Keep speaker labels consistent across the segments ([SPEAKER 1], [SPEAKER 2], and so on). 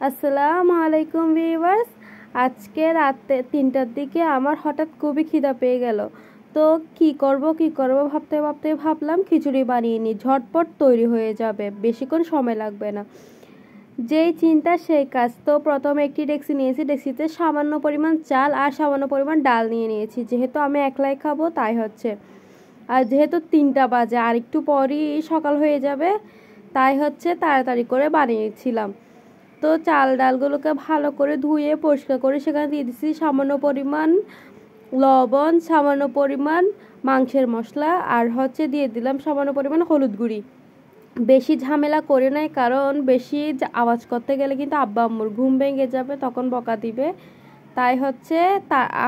[SPEAKER 1] আসসালামু আলাইকুম ভিউয়ার্স। আজকে রাতে 3টার দিকে আমার হঠাৎ খুবই খিদা পেয়ে গেল। তো কি করব ভাবতে ভাবতে ভাবলাম খিচুড়ি বানিয়ে নিই, ঝটপট তৈরি হয়ে যাবে, বেশিক্ষণ সময় লাগবে না। যেই চিন্তা সেই কাজ। তো প্রথমে একটি ডেকচি নিয়েছি, ডেকচিতে সামান্য পরিমাণ চাল আর সামান্য পরিমাণ ডাল নিয়ে নিয়েছি। যেহেতু আমি একলাই খাবো তাই হচ্ছে, আর যেহেতু 3টা বাজে আর একটু পরই সকাল হয়ে যাবে, তাই হচ্ছে তাড়াতাড়ি করে বানিয়েছিলাম। তো চাল ডালগুলোকে ভালো করে ধুয়ে পরিষ্কার করে সেখানে দিয়ে দিচ্ছি সামান্য পরিমাণ লবণ, সামান্য পরিমাণ মাংসের মশলা, আর হচ্ছে দিয়ে দিলাম সামান্য পরিমাণ হলুদ গুঁড়ি। বেশি ঝামেলা করে নাই, কারণ বেশি আওয়াজ করতে গেলে কিন্তু আব্বা আম্মুর ঘুম ভেঙে যাবে, তখন বকা দিবে। তাই হচ্ছে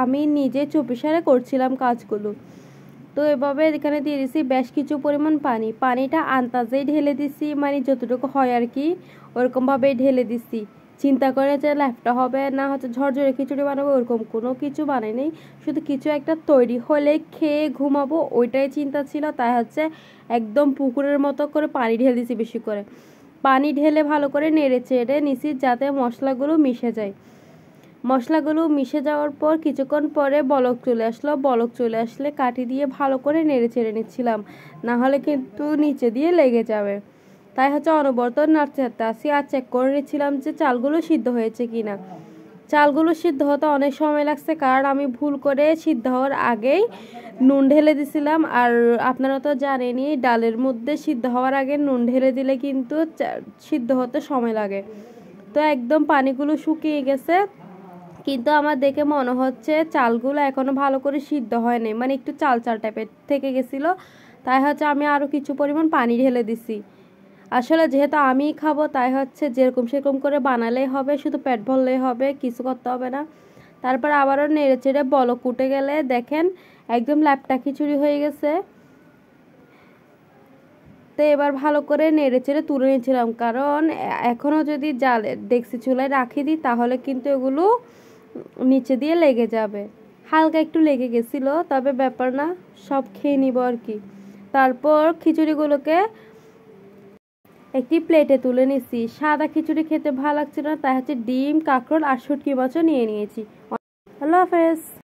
[SPEAKER 1] আমি নিজে চুপিসারে করছিলাম কাজগুলো। তো এভাবে এখানে দিয়ে দিছি বেশ কিছু পরিমাণ পানিটা আন্দাজেই ঢেলে দিছি, মানে যতটুকু হয় আর কি ওরকমভাবেই ঢেলে দিছি। চিন্তা করে যে ল্যাপটা হবে না হচ্ছে ঝরঝরে খিচুড়ি বানাবো, ওরকম কোনো কিছু বানাই নেই। শুধু কিছু একটা তৈরি হলে খেয়ে ঘুমাবো, ওইটাই চিন্তা ছিল। তাই হচ্ছে একদম পুকুরের মতো করে পানি ঢেলে দিছি, বেশি করে পানি ঢেলে ভালো করে নেড়ে চেড়ে নিছি যাতে মশলাগুলো মিশে যায়। মশলাগুলো মিশে যাওয়ার পর কিছুক্ষণ পরে বলক চলে আসলে কাঠি দিয়ে ভালো করে নেড়ে চেড়ে নিচ্ছিলাম, না হলে কিন্তু নিচে দিয়ে লেগে যাবে। তাই হচ্ছে অনবরত নাড়তে আসি আর চেক করে নিচ্ছিলাম যে চালগুলো সিদ্ধ হয়েছে কিনা। চালগুলো সিদ্ধ হতে অনেক সময় লাগছে, কারণ আমি ভুল করে সিদ্ধ হওয়ার আগেই নুন ঢেলে দিছিলাম। আর আপনারা তো জানেনই ডালের মধ্যে সিদ্ধ হওয়ার আগে নুন ঢেলে দিলে কিন্তু সিদ্ধ হতে সময় লাগে। তো একদম পানিগুলো শুকিয়ে গেছে, কিন্তু আমার দেখে মনে হচ্ছে চালগুলো এখনো ভালো করে সিদ্ধ হয়নি, মানে একটু চাল চাল টাইপের থেকে গেছিলো। তাই হচ্ছে আমি আরও কিছু পরিমাণ পানি ঢেলে দিছি। আসলে যেহেতু আমি খাবো তাই হচ্ছে যেরকম সেরকম করে বানালেই হবে, শুধু পেট ভরলেই হবে, কিছু করতে হবে না। তারপর আবারও নেড়ে চেড়ে বলক উঠে গেলে দেখেন একদম ল্যাপটা খিচুড়ি হয়ে গেছে। তো এবার ভালো করে নেড়ে চেড়ে তুলে নিয়েছিলাম, কারণ এখনও যদি জালে ডেকচি চুলায় রাখি দিই তাহলে কিন্তু এগুলো নিচে দিয়ে লেগে যাবে। হালকা একটু লেগে গেছিলো, তবে ব্যাপার না, সব খেয়ে নিব আর কি। তারপর খিচুড়িগুলোকে একটি প্লেটে তুলে নিছি। সাদা খিচুড়ি খেতে ভালো লাগছিল না, তাই হচ্ছে ডিম, কাঁকরোল আর শুটকি মাছও নিয়ে নিয়েছি। আল্লাহ হাফেজ।